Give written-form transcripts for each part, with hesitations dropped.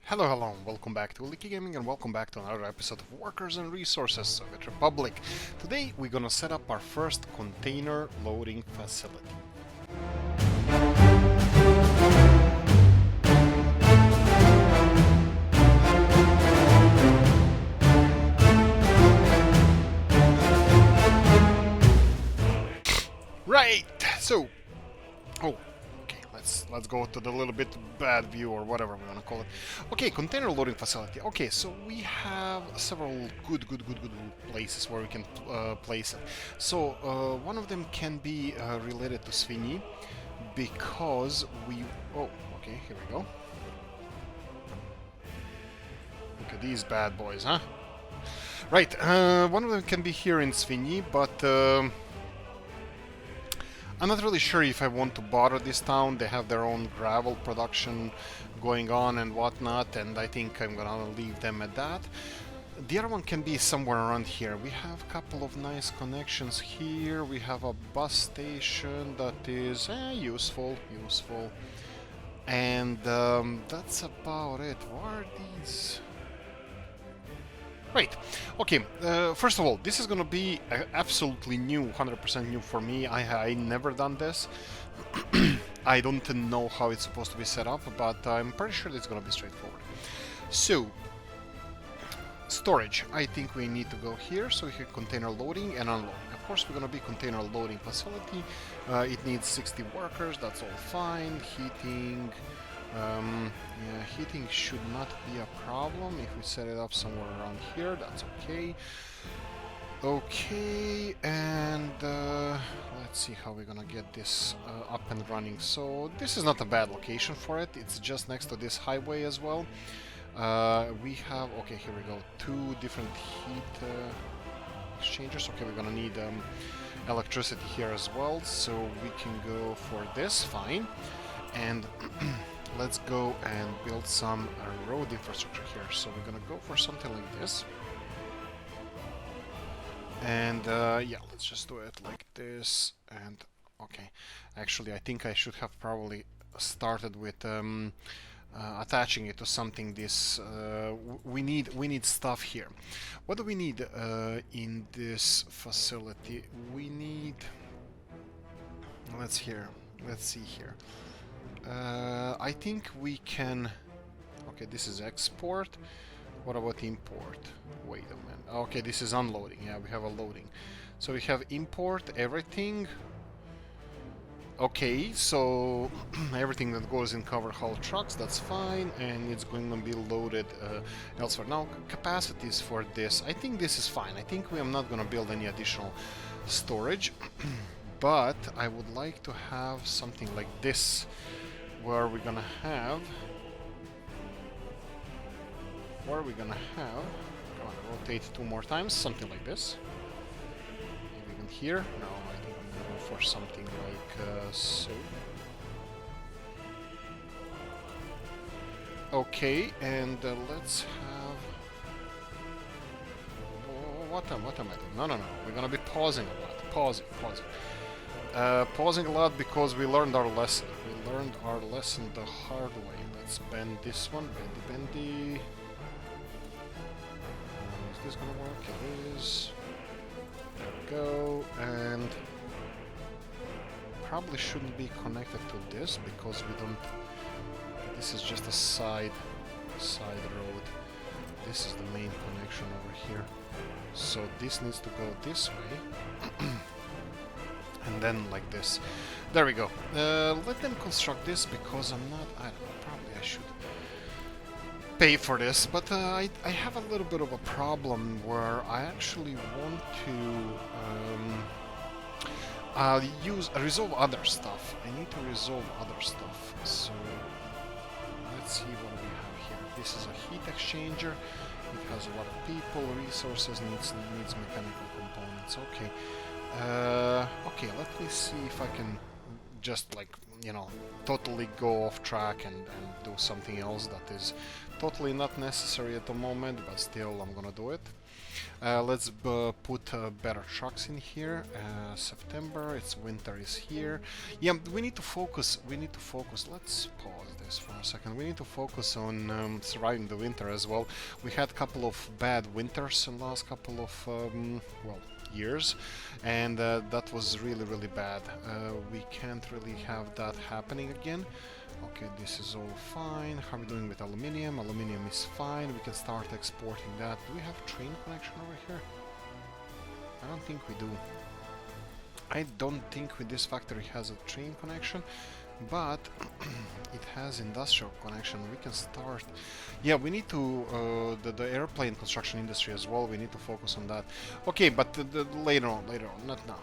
Hello, welcome back to Oolykee Gaming and welcome back to another episode of Workers and Resources Soviet Republic. Today we're gonna set up our first container loading facility. Right, so, let's go to the little bit bad view or whatever we want to call it. Okay, container loading facility. Okay, so we have several good places where we can place it. So one of them can be related to Ceanwu because we... Oh, okay, here we go. Look at these bad boys, huh? Right, one of them can be here in Ceanwu, but... I'm not really sure if I want to bother this town. They have their own gravel production going on and whatnot, and I think I'm gonna leave them at that. The other one can be somewhere around here. We have a couple of nice connections here. We have a bus station that is useful. And that's about it. What are these? Right, okay, first of all, this is gonna be absolutely new, 100% new for me. I never done this. I don't know how it's supposed to be set up, but I'm pretty sure it's gonna be straightforward. So, storage. I think we need to go here, so we have container loading and unloading. Of course, we're gonna be container loading facility. It needs 60 workers, that's all fine. Heating... yeah, heating should not be a problem. If we set it up somewhere around here, that's okay. Okay, and let's see how we're gonna get this up and running. So this is not a bad location for it. It's just next to this highway as well. We have, okay, here we go, two different heat exchangers. Okay, we're gonna need electricity here as well, so we can go for this, fine. And let's go and build some road infrastructure here. So we're gonna go for something like this. And yeah, let's just do it like this. And okay, actually I think I should have probably started with attaching it to something. This we need stuff here. What do we need in this facility? We need, let's see here. I think we can... Okay, this is export. What about import? Wait a minute. Okay, this is unloading. Yeah, we have a loading. So we have import everything. Okay, so everything that goes in covered hull trucks, that's fine, and it's going to be loaded elsewhere. Now, capacities for this, I think this is fine. I think we are not going to build any additional storage, but I would like to have something like this, where we're gonna have... Come on, rotate two more times, something like this. Maybe even here. No, I think I'm gonna go for something like so. Okay, and let's have... What am I doing? No. We're gonna be pausing a lot. Pausing. Pausing a lot because we learned our lesson. We learned our lesson the hard way. Let's bend this one. Bendy. Is this gonna work? It is. There we go. And probably shouldn't be connected to this because we don't... This is just a side road. This is the main connection over here. So this needs to go this way. And then like this. There we go. Let them construct this because I don't know, probably I should pay for this, but I have a little bit of a problem where I actually want to resolve other stuff. I need to resolve other stuff. So let's see what we have here. This is a heat exchanger. It has a lot of people, resources, needs mechanical components. Okay. Okay, let me see if I can just like you know, totally go off track and do something else that is totally not necessary at the moment, but still I'm gonna do it. Let's put better trucks in here. September, it's winter is here. Yeah, we need to focus. Let's pause this for a second. We need to focus on surviving the winter as well. We had a couple of bad winters in the last couple of well, years, and that was really bad. We can't really have that happening again. Okay, this is all fine. How are we doing with aluminium? Aluminium is fine. We can start exporting that. Do we have a train connection over here? I don't think we do. I don't think with this factory has a train connection, but it has industrial connection. We can start. Yeah, we need to the airplane construction industry as well. We need to focus on that. Okay, but later on, not now.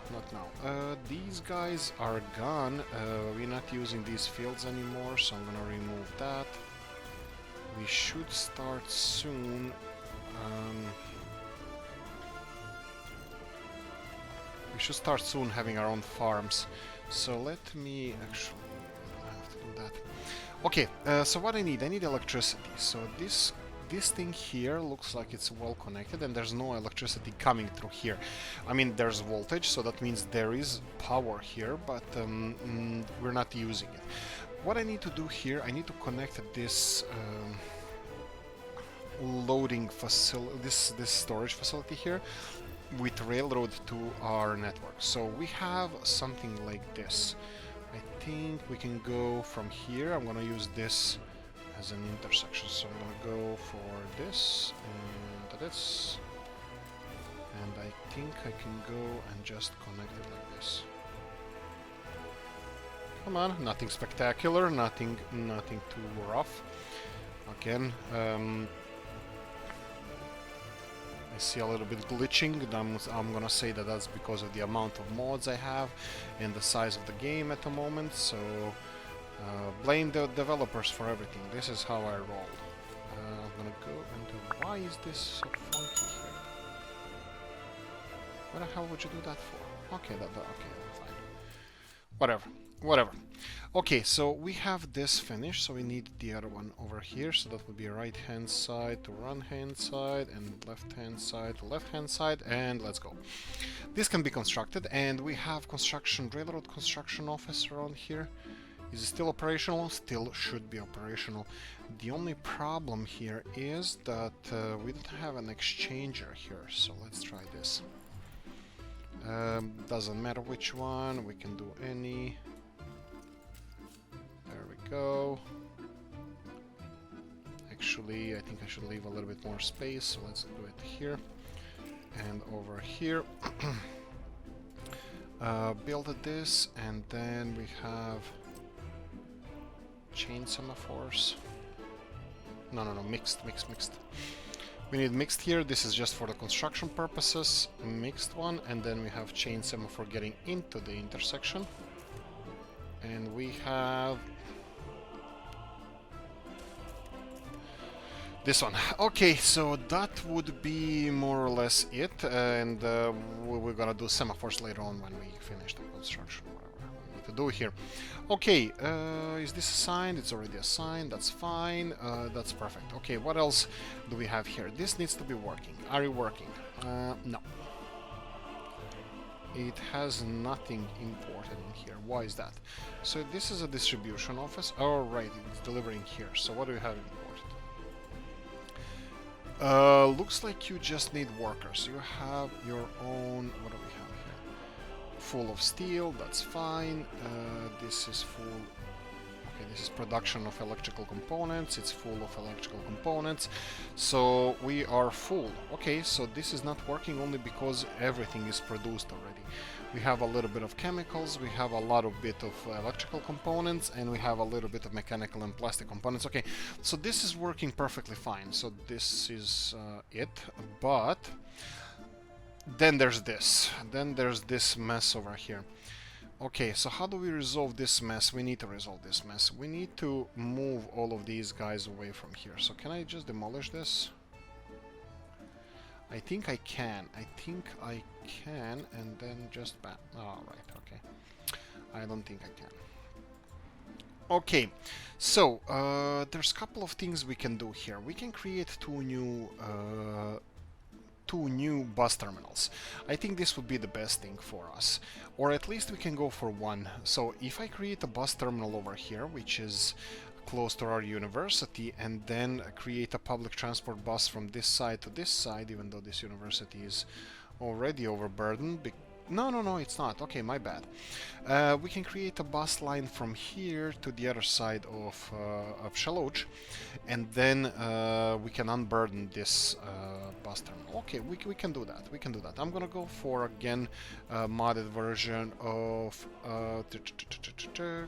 These guys are gone. We're not using these fields anymore, so I'm gonna remove that. We should start soon. We should start soon having our own farms. So let me actually. That. Okay, so what I need electricity. So this thing here looks like it's well connected and there's no electricity coming through here. I mean, there's voltage, so that means there is power here, but we're not using it. What I need to do here, I need to connect this loading facility, this storage facility here with railroad to our network. So we have something like this. I think we can go from here. I'm gonna use this as an intersection, so I'm gonna go for this and this, and I think I can go and just connect it like this. Come on, nothing spectacular, nothing too rough. Again, I see a little bit glitching. I'm gonna say that that's because of the amount of mods I have and the size of the game at the moment, so blame the developers for everything. This is how I roll. I'm gonna go into... Why is this so funky here? What the hell would you do that for? Okay, okay, fine. Whatever. Okay, so we have this finished, so we need the other one over here, so that would be right hand side to right hand side and left hand side to left hand side, and let's go. This can be constructed, and we have railroad construction office around here. Is it still operational? Still should be operational. The only problem here is that we don't have an exchanger here, so let's try this. Doesn't matter which one, we can do any. There we go. Actually, I think I should leave a little bit more space, so let's do it here. And over here. Build this, and then we have chain semaphores. No, mixed. We need mixed here. This is just for the construction purposes. A mixed one, and then we have chain semaphore getting into the intersection. And we have this one. Okay, so that would be more or less it, and we're gonna do semaphores later on when we finish the construction, whatever we need to do here. Okay, is this assigned? It's already assigned, that's fine, that's perfect. Okay, what else do we have here? This needs to be working. Are you working? No. It has nothing important in here. Why is that? So this is a distribution office. Oh, right, it's delivering here. So what do we have imported? Looks like you just need workers. You have your own... What do we have here? Full of steel, that's fine. This is full... Okay, this is production of electrical components. It's full of electrical components. So we are full. Okay, so this is not working only because everything is produced already. We have a little bit of chemicals, we have a lot of bit of electrical components, and we have a little bit of mechanical and plastic components. Okay, so this is working perfectly fine. So this is it, but then there's this. Then there's this mess over here. Okay, so how do we resolve this mess? We need to resolve this mess. We need to move all of these guys away from here. So can I just demolish this? I think I can. And then just bam. Oh, right, okay. I don't think I can. Okay, so there's a couple of things we can do here. We can create two new bus terminals. I think this would be the best thing for us, or at least we can go for one. So if I create a bus terminal over here, which is close to our university, and then create a public transport bus from this side to this side, even though this university is already overburdened. No, no, no, it's not. Okay, my bad. We can create a bus line from here to the other side of Ceanwu, and then we can unburden this bus terminal. Okay, we can do that. We can do that. I'm gonna go for, again, modded version of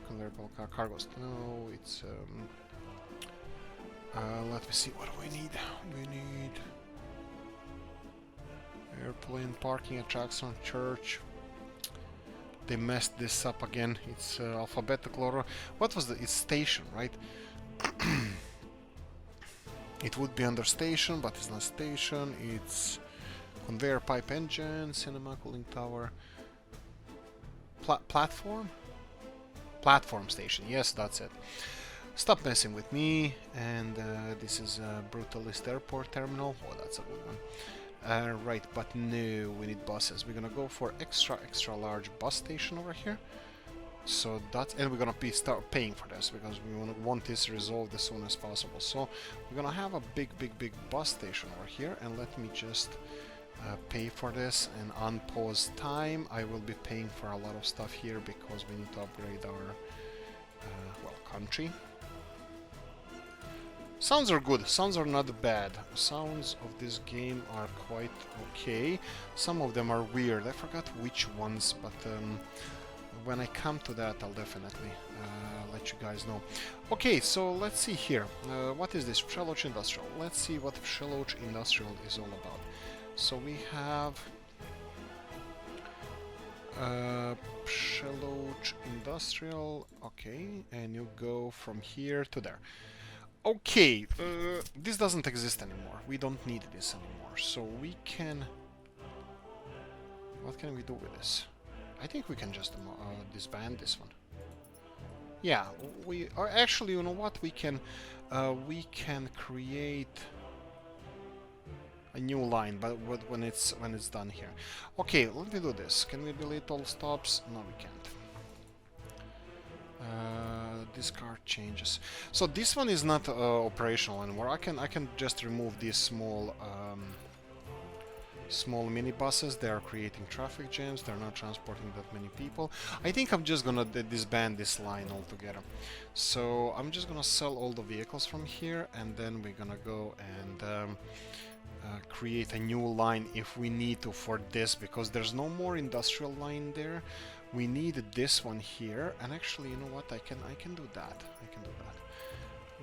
convertible cargos. No, it's let me see. What do we need? We need airplane parking at Jackson Church. They messed this up again. It's alphabetical order. What was the? It's station, right? It would be under station, but it's not station. It's conveyor pipe engine, cinema cooling tower, platform. Platform station. Yes, that's it. Stop messing with me. And this is Brutalist Airport Terminal. Oh, that's a good one. Right, but no, we need buses. We're gonna go for extra large bus station over here. So that's, and we're gonna start paying for this because we want this resolved as soon as possible. So we're gonna have a big bus station over here, and let me just pay for this and unpause time. I will be paying for a lot of stuff here because we need to upgrade our well, country. Sounds are good, sounds are not bad. Sounds of this game are quite okay. Some of them are weird, I forgot which ones, but when I come to that I'll definitely let you guys know. Okay, so let's see here. What is this? Ceanwu Industrial. Let's see what Ceanwu Industrial is all about. So we have Ceanwu Industrial, okay, and you go from here to there. Okay, this doesn't exist anymore. We don't need this anymore. So we can... What can we do with this? I think we can just disband this one. Yeah, we are actually, you know what? We can create a new line, but when it's done here. Okay, let me do this. Can we delete all stops? No, we can't. Discard changes. So this one is not operational anymore. I can just remove these small minibuses. They are creating traffic jams. They're not transporting that many people. I think I'm just gonna disband this line altogether. So I'm just gonna sell all the vehicles from here, and then we're gonna go and create a new line if we need to for this, because there's no more industrial line there. We need this one here, and actually, you know what? I can do that. I can do that.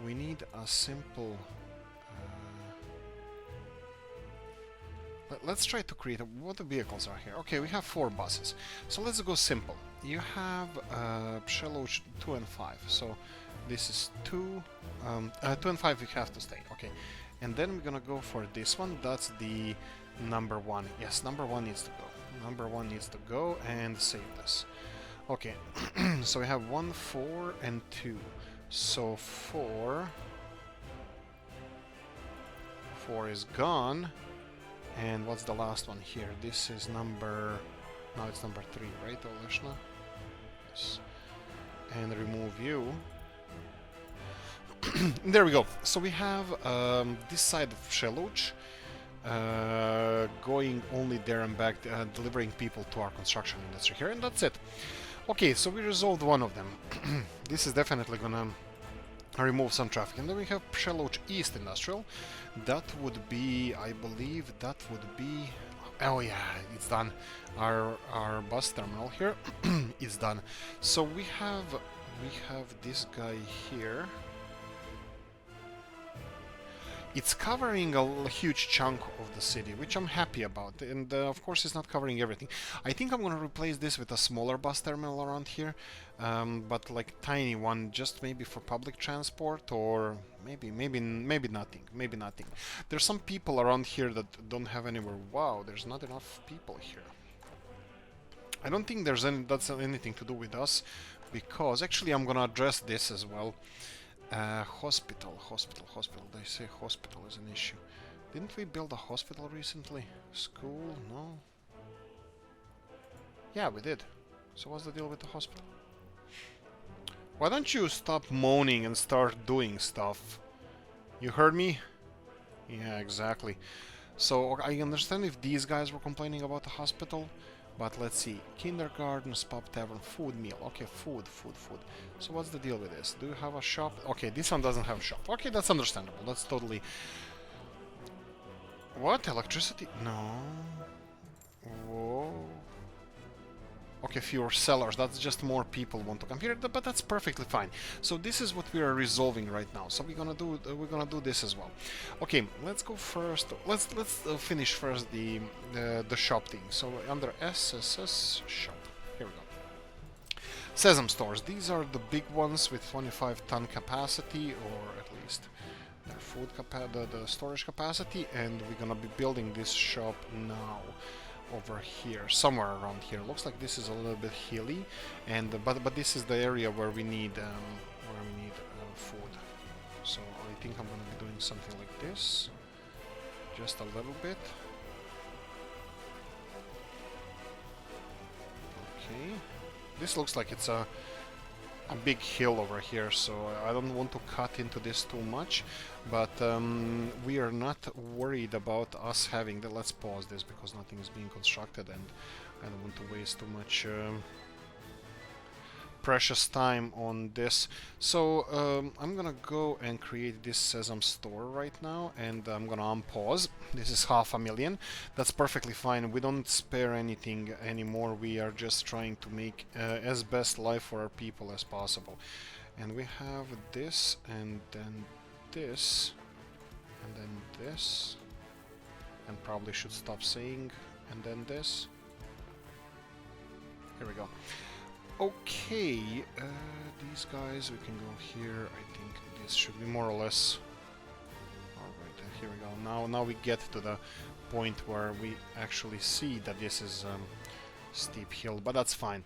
We need a simple. Let's try to create what the vehicles are here. Okay, we have 4 buses. So let's go simple. You have Ceanwu 2 and 5. So this is 2. 2 and 5 we have to stay. Okay, and then we're gonna go for this one. That's the number 1. Yes, number 1 needs to go. Number 1 needs to go and save this. Okay, so we have 1, 4, and 2. So 4 is gone. And what's the last one here? This is number... Now it's number 3, right, Oleshna? Yes. And remove you. There we go. So we have this side of Ceanwu. Going only there and back, delivering people to our construction industry here, and that's it. Okay, so we resolved one of them. This is definitely gonna remove some traffic. And then we have Ceanwu East Industrial. That would be, I believe, that would be... Oh yeah, it's done. Our bus terminal here is done. So we have this guy here. It's covering a huge chunk of the city, which I'm happy about, and of course it's not covering everything. I think I'm gonna replace this with a smaller bus terminal around here, but like tiny one, just maybe for public transport, or maybe nothing. There's some people around here that don't have anywhere. Wow, there's not enough people here. I don't think that's anything to do with us. because actually I'm gonna address this as well. Hospital. They say hospital is an issue. Didn't we build a hospital recently? School? No. Yeah, we did. So what's the deal with the hospital? Why don't you stop moaning and start doing stuff? You heard me? Yeah, exactly. So I understand if these guys were complaining about the hospital, but let's see. Kindergarten, pub, tavern, food, meal. Okay, food. So what's the deal with this? Do you have a shop? Okay, this one doesn't have a shop. Okay, that's understandable. That's totally... What? Electricity? No. Whoa. Okay, fewer sellers. That's just more people want to come here, but that's perfectly fine. So this is what we are resolving right now. So we're gonna do this as well. Okay, let's go first. Let's finish first the shop thing. So under SSS shop, here we go. Sesame stores. These are the big ones with 25-ton capacity, or at least their food the storage capacity, and we're gonna be building this shop now. Over here, somewhere around here. Looks like this is a little bit hilly, and but this is the area where we need food. So I think I'm gonna be doing something like this, just a little bit. Okay, this looks like it's a big hill over here, so I don't want to cut into this too much, but we are not worried about us having that. Let's pause this because nothing is being constructed and I don't want to waste too much precious time on this. So I'm gonna go and create this Sesame store right now, and I'm gonna unpause. This is 500,000. That's perfectly fine. We don't spare anything anymore. We are just trying to make as best life for our people as possible. And we have this, and then this, and then this, and probably should stop saying, and then this. Here we go. Okay, these guys, we can go here. I think this should be more or less... Alright, here we go. Now we get to the point where we actually see that this is steep hill, but that's fine.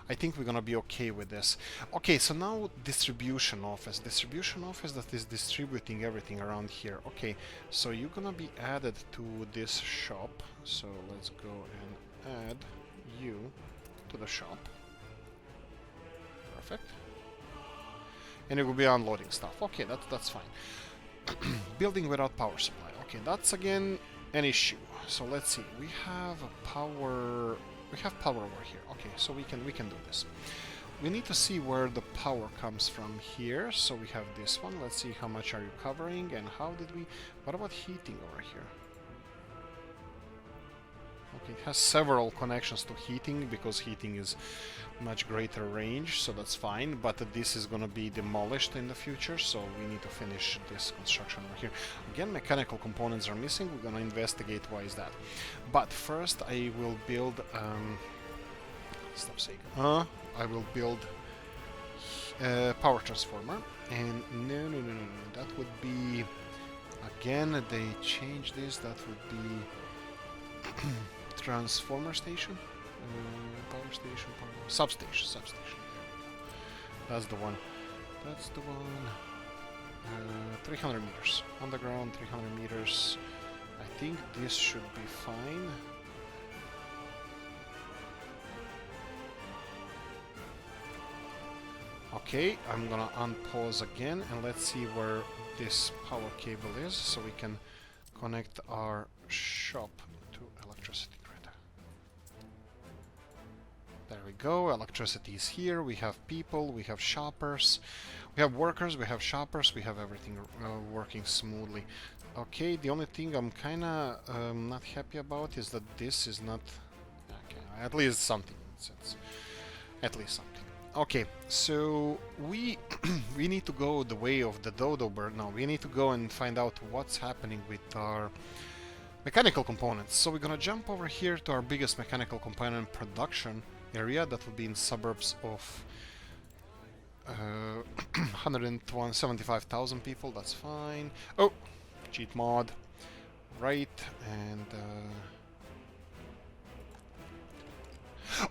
I think we're gonna be okay with this. Okay, so now distribution office. Distribution office that is distributing everything around here. Okay, so you're gonna be added to this shop. So let's go and add you to the shop. Perfect. And it will be unloading stuff. Okay, that's fine. Building without power supply. Okay, that's again an issue. So let's see. We have power. We have power over here. Okay, so we can do this. We need to see where the power comes from here. So we have this one. Let's see how much are you covering and how did we... What about heating over here? Okay, it has several connections to heating because heating is much greater range, so that's fine, but this is gonna be demolished in the future, so we need to finish this construction over here. Again, mechanical components are missing. We're gonna investigate why is that. But first I will build stop saying I will build power transformer, and no, that would be, again, they changed this, that would be transformer station, power station, substation. That's the one. 300 meters underground, 300 meters. I think this should be fine. Okay, I'm gonna unpause again and let's see where this power cable is so we can connect our shop to electricity grid. There we go, electricity is here, we have people, we have shoppers, we have workers, we have shoppers, we have everything working smoothly. Okay, the only thing I'm kinda not happy about is that this is not... Okay, at least something. It's at least something. Okay, so we we need to go the way of the dodo bird now. We need to go and find out what's happening with our mechanical components. So we're gonna jump over here to our biggest mechanical component production area. That will be in suburbs of 175,000 people. That's fine. Oh, cheat mod. Right, and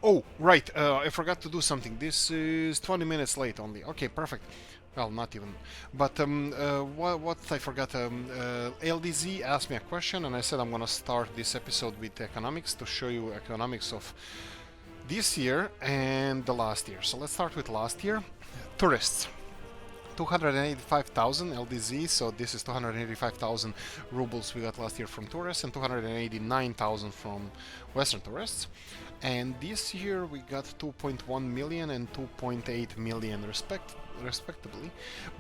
Oh, right, I forgot to do something. This is 20 minutes late only. Okay, perfect. Well, not even. But what I forgot, LDZ asked me a question, and I said I'm gonna start this episode with economics to show you economics of this year and the last year. So let's start with last year. Tourists. 285,000 LDZ, so this is 285,000 rubles we got last year from tourists and 289,000 from Western tourists. And this year we got 2.1 million and 2.8 million respectively,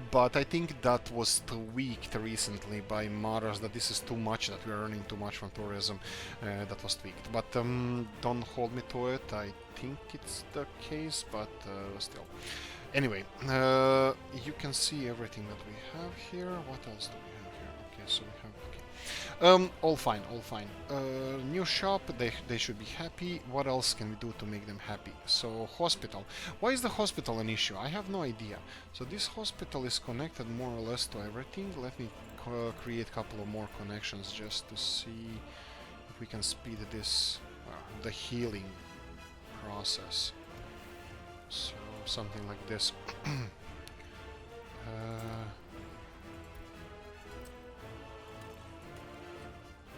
but I think that was tweaked recently by Maras, that this is too much, that we are earning too much from tourism. That was tweaked, but don't hold me to it. I think it's the case, but still. Anyway, you can see everything that we have here. What else do we have here? Okay, so we have... Okay. All fine, all fine. New shop, they should be happy. What else can we do to make them happy? So, hospital. Why is the hospital an issue? I have no idea. So this hospital is connected more or less to everything. Let me create a couple of more connections just to see if we can speed this, the healing process. So, something like this.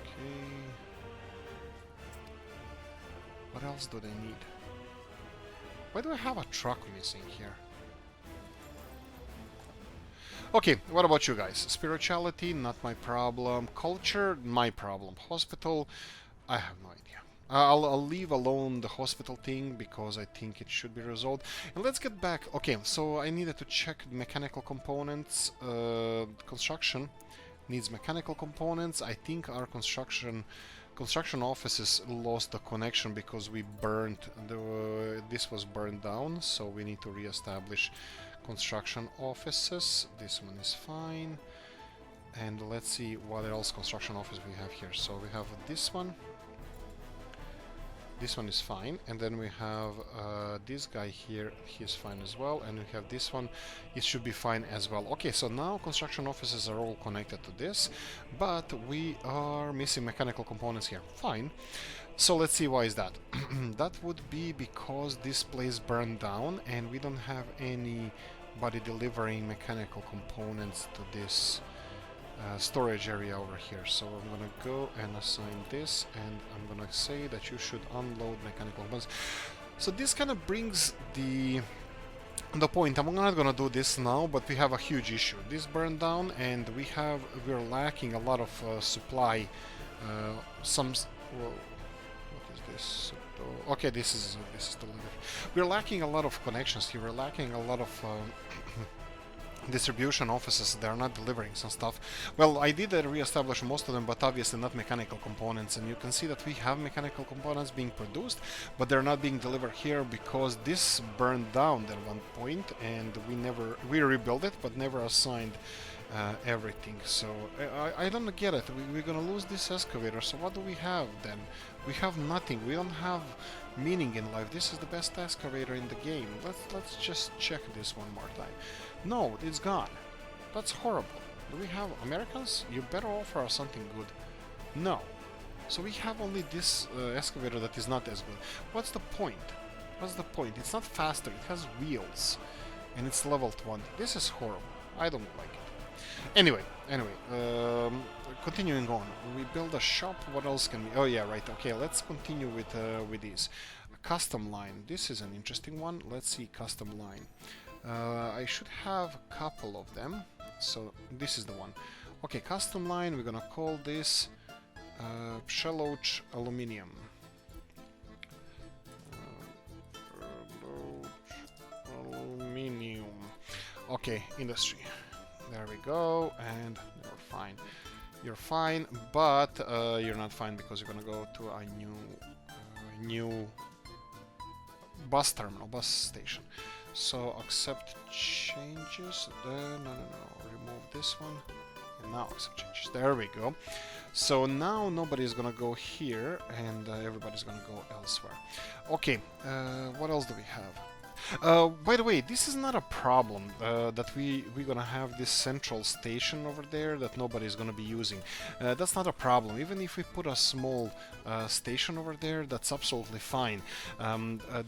Okay. What else do they need? Why do I have a truck missing here? Okay, what about you guys? Spirituality, not my problem. Culture, my problem. Hospital, I have no idea. I'll leave alone the hospital thing because I think it should be resolved. And let's get back. Okay, so I needed to check mechanical components. Construction needs mechanical components. I think our construction offices lost the connection because we burned this was burned down, so we need to re-establish construction offices. This one is fine. And let's see what else construction office we have here. So we have this one. This one is fine, and then we have this guy here, he's fine as well, and we have this one, it should be fine as well. Okay, so now construction offices are all connected to this, but we are missing mechanical components here. Fine. So let's see, why is that? That would be because this place burned down, and we don't have anybody delivering mechanical components to this storage area over here. So I'm gonna go and assign this, and I'm gonna say that you should unload mechanical components. So this kind of brings the point. I'm not gonna do this now, but we have a huge issue. This burned down, and we're lacking a lot of supply. Well, what is this? Okay, this is totally different. We're lacking a lot of connections here. We're lacking a lot of distribution offices. They're not delivering some stuff. Well, I did re-establish most of them, but obviously not mechanical components, and you can see that we have mechanical components being produced, but they're not being delivered here because this burned down at one point, and we rebuilt it, but never assigned everything. So I don't get it. We're gonna lose this excavator, so what do we have then? We have nothing. We don't have meaning in life. This is the best excavator in the game. Let's just check this one more time. No, it's gone. That's horrible. Do we have Americans? You better offer us something good. No. So we have only this excavator that is not as good. What's the point? What's the point? It's not faster. It has wheels, and it's level 20. This is horrible. I don't like it. Anyway, continuing on. We build a shop. What else can we... Oh yeah, right. Okay, let's continue with these. A custom line. This is an interesting one. Let's see, custom line. I should have a couple of them. So this is the one. Okay, custom line. We're gonna call this Ceanwu Aluminium. Aluminium. Okay, industry. There we go, and you're fine. You're fine, but you're not fine because you're gonna go to a new bus terminal, bus station. So accept changes. No. Remove this one. And now accept changes. There we go. So now nobody's gonna go here, and everybody's gonna go elsewhere. Okay. What else do we have? By the way, this is not a problem that we're gonna have this central station over there that nobody's gonna be using. That's not a problem. Even if we put a small station over there, that's absolutely fine.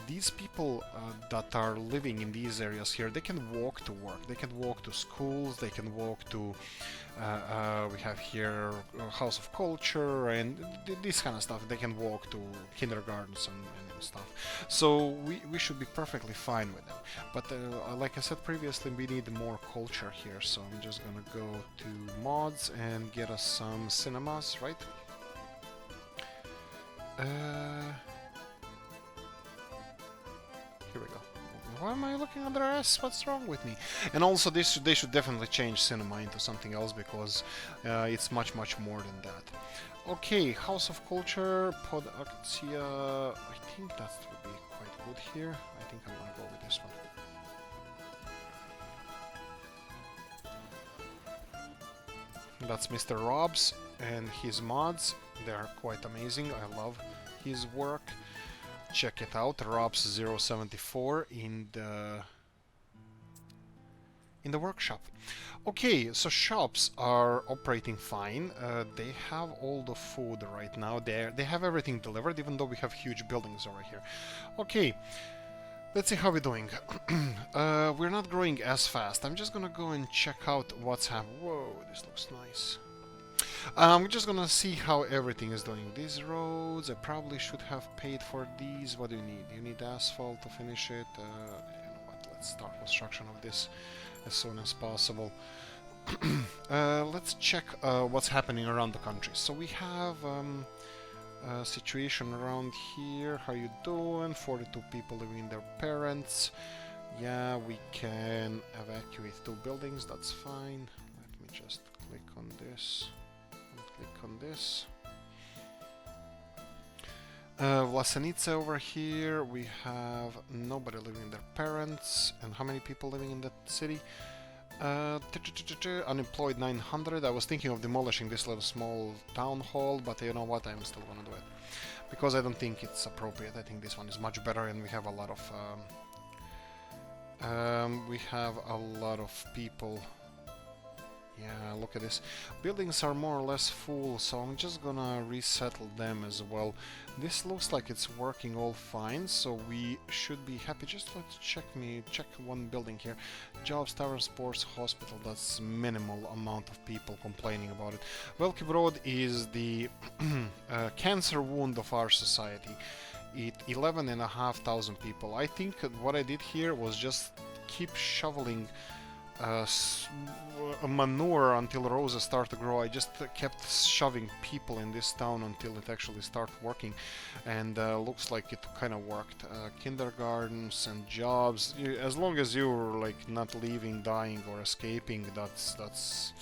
These people that are living in these areas here, they can walk to work, they can walk to schools, they can walk to we have here House of Culture and this kind of stuff. They can walk to kindergartens and stuff. So we should be perfectly fine with them. But like I said previously, we need more culture here. So I'm just gonna go to mods and get us some cinemas, right? Here we go. Why am I looking under S? What's wrong with me? And also, they should definitely change cinema into something else because it's much more than that. Okay, House of Culture, Pod Actia. I think that would be quite good here. I think I'm gonna go with this one. That's Mr. Robs and his mods. They are quite amazing. I love his work. Check it out, Robs074 in the workshop. Okay, so shops are operating fine. They have all the food right now. They have everything delivered, even though we have huge buildings over here. Okay, let's see how we're doing. We're not growing as fast. I'm just gonna go and check out what's happening. Whoa, this looks nice. We're just gonna see how everything is doing. These roads, I probably should have paid for these. What do you need? You need asphalt to finish it. You know what? Let's start construction of this as soon as possible. Let's check what's happening around the country. So we have a situation around here. How you doing? 42 people living in their parents. Yeah, we can evacuate 2 buildings. That's fine. Let me just click on this. Click on this. Vlasenica over here, we have nobody living in their parents. And how many people living in that city? Unemployed 900. I was thinking of demolishing this little small town hall, but you know what, I'm still gonna do it. Because I don't think it's appropriate. I think this one is much better and we have a lot of people. Yeah, look at this. Buildings are more or less full, so I'm just gonna resettle them as well. This looks like it's working all fine, so we should be happy. Just let's check one building here. Jobs, Tavern, Sports, Hospital. That's minimal amount of people complaining about it. Welcome Road is the cancer wound of our society. 11,500 people. I think what I did here was just keep shoveling manure until roses start to grow. I just kept shoving people in this town until it actually started working, and looks like it kind of worked. Kindergartens and jobs. As long as you're like not leaving, dying, or escaping, that's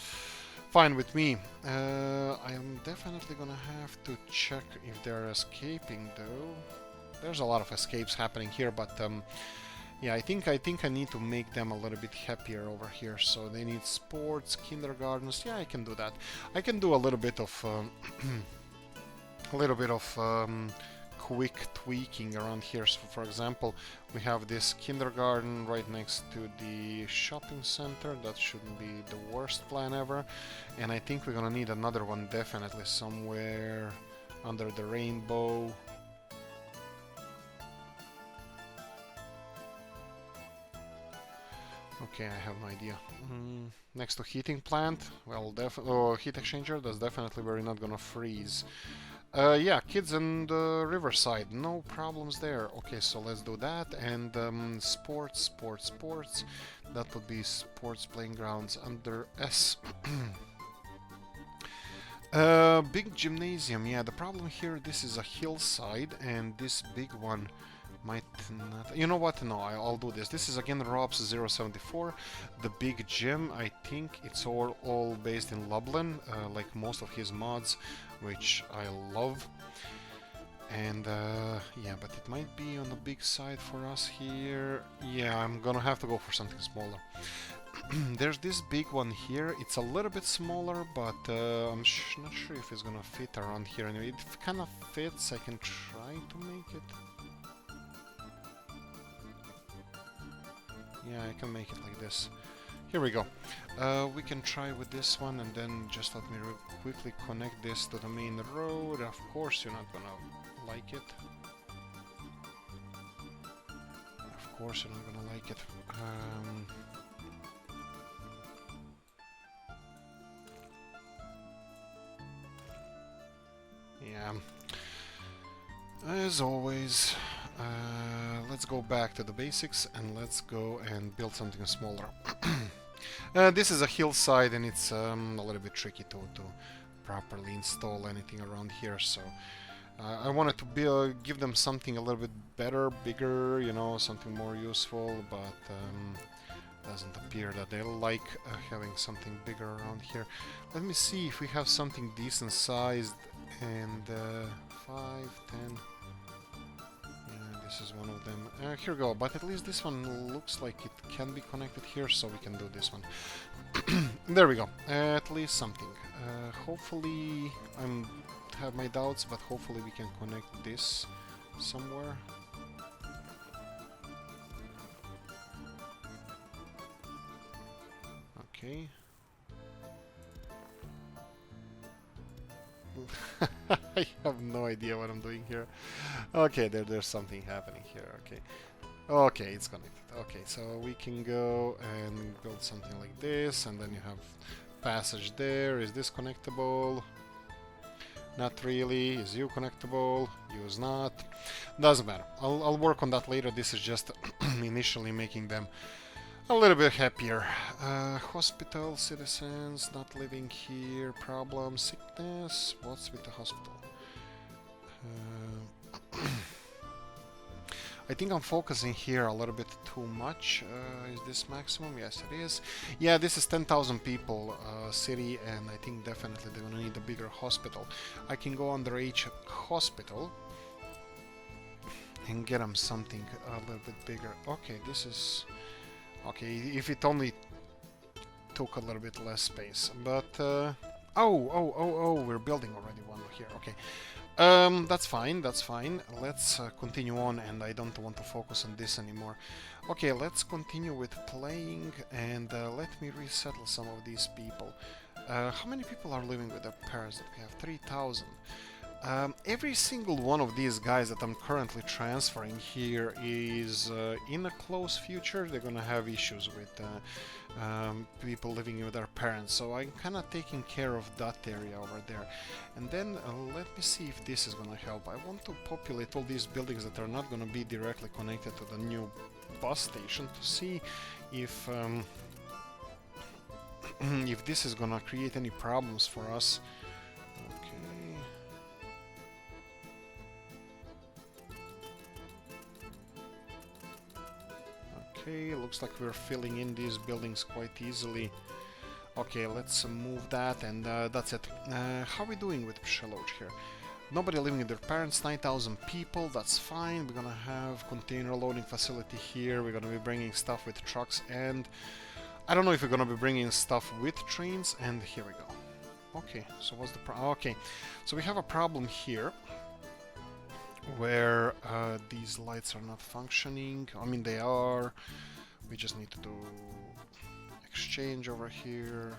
fine with me. I am definitely gonna have to check if they're escaping though. There's a lot of escapes happening here, but yeah, I think I need to make them a little bit happier over here. So they need sports, kindergartens. Yeah, I can do that. I can do a little bit of quick tweaking around here. So, for example, we have this kindergarten right next to the shopping center. That shouldn't be the worst plan ever. And I think we're gonna need another one definitely somewhere under the rainbow. Okay, I have no idea. Next to heating plant, well, heat exchanger, that's definitely where you're not gonna freeze. Yeah, kids and Riverside, no problems there. Okay, so let's do that. And sports. That would be sports playing grounds under S. Big gymnasium, yeah, the problem here, this is a hillside, and this big one might not... You know what? No, I'll do this. This is again Robs074. The big gym, I think it's all based in Lublin, like most of his mods, which I love. And yeah, but it might be on the big side for us here. Yeah, I'm gonna have to go for something smaller. There's this big one here. It's a little bit smaller, but I'm not sure if it's gonna fit around here. Anyway, it kind of fits. I can try to make it. Yeah, I can make it like this. Here we go. We can try with this one, and then just let me quickly connect this to the main road. Of course, you're not gonna like it. Of course, you're not gonna like it. Yeah. As always, let's go back to the basics and let's go and build something smaller. This is a hillside and it's a little bit tricky to properly install anything around here, so I wanted to give them something a little bit better, bigger, you know, something more useful, but doesn't appear that they like having something bigger around here. Let me see if we have something decent sized, and 5, 10... this is one of them. Here we go, but at least this one looks like it can be connected here, so we can do this one. There we go, at least something. Hopefully, I have my doubts, but hopefully we can connect this somewhere. Okay. I have no idea what I'm doing here. Okay, there's something happening here. Okay. Okay, it's connected. Okay, so we can go and build something like this, and then you have passage there. Is this connectable? Not really. Is you connectable? You is not. Doesn't matter. I'll work on that later. This is just initially making them a little bit happier. Hospital, citizens not living here, problem, sickness. What's with the hospital? I think I'm focusing here a little bit too much. Is this maximum? Yes, it is. Yeah, this is 10,000 people city, and I think definitely they're gonna need a bigger hospital. I can go under H hospital and get them something a little bit bigger. Okay, this is... Okay, if it only took a little bit less space, but oh, we're building already one here. Okay, that's fine. That's fine. Let's continue on, and I don't want to focus on this anymore. Okay, let's continue with playing, and let me resettle some of these people. How many people are living with their parents? That we have 3,000. Every single one of these guys that I'm currently transferring here is in a close future they're gonna have issues with people living with their parents, so I'm kinda taking care of that area over there. And then let me see if this is gonna help. I want to populate all these buildings that are not gonna be directly connected to the new bus station to see if if this is gonna create any problems for us. Okay, looks like we're filling in these buildings quite easily. Okay, let's move that, and that's it. How are we doing with Psheloj here? Nobody living with their parents, 9,000 people, that's fine. We're gonna have container loading facility here. We're gonna be bringing stuff with trucks, and I don't know if we're gonna be bringing stuff with trains, and here we go. Okay, so what's the problem? Okay, so we have a problem here where these lights are not functioning. I mean, they are. We just need to do exchange over here,